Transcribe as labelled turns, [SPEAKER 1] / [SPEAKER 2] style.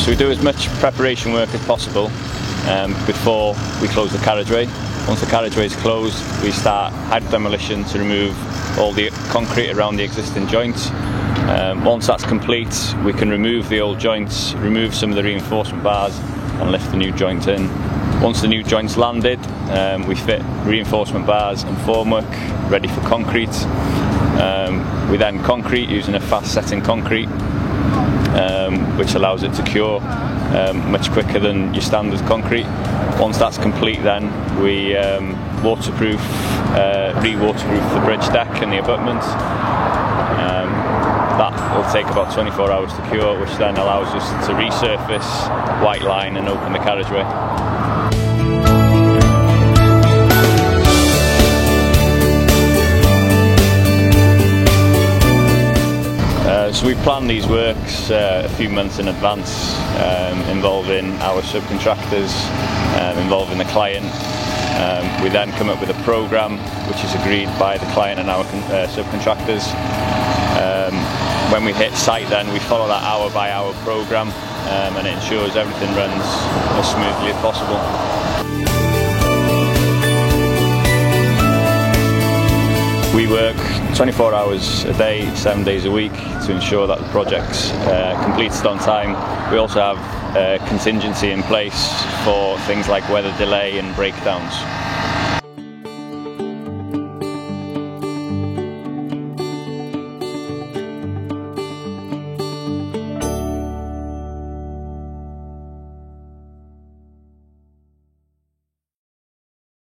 [SPEAKER 1] So we do as much preparation work as possible before we close the carriageway. Once the carriageway is closed, we start hydro demolition to remove all the concrete around the existing joints. Once that's complete, we can remove the old joints, remove some of the reinforcement bars and lift the new joint in. Once the new joint's landed, we fit reinforcement bars and formwork ready for concrete. We then concrete using a fast setting concrete, which allows it to cure much quicker than your standard concrete. Once that's complete, then we re-waterproof the bridge deck and the abutments. That will take about 24 hours to cure, which then allows us to resurface, white line and open the carriageway. So we plan these works a few months in advance, involving our subcontractors, involving the client. We then come up with a programme which is agreed by the client and our subcontractors. When we hit site, then we follow that hour by hour programme, and it ensures everything runs as smoothly as possible. We work 24 hours a day, 7 days a week to ensure that the project's completed on time. We also have contingency in place for things like weather delay and breakdowns.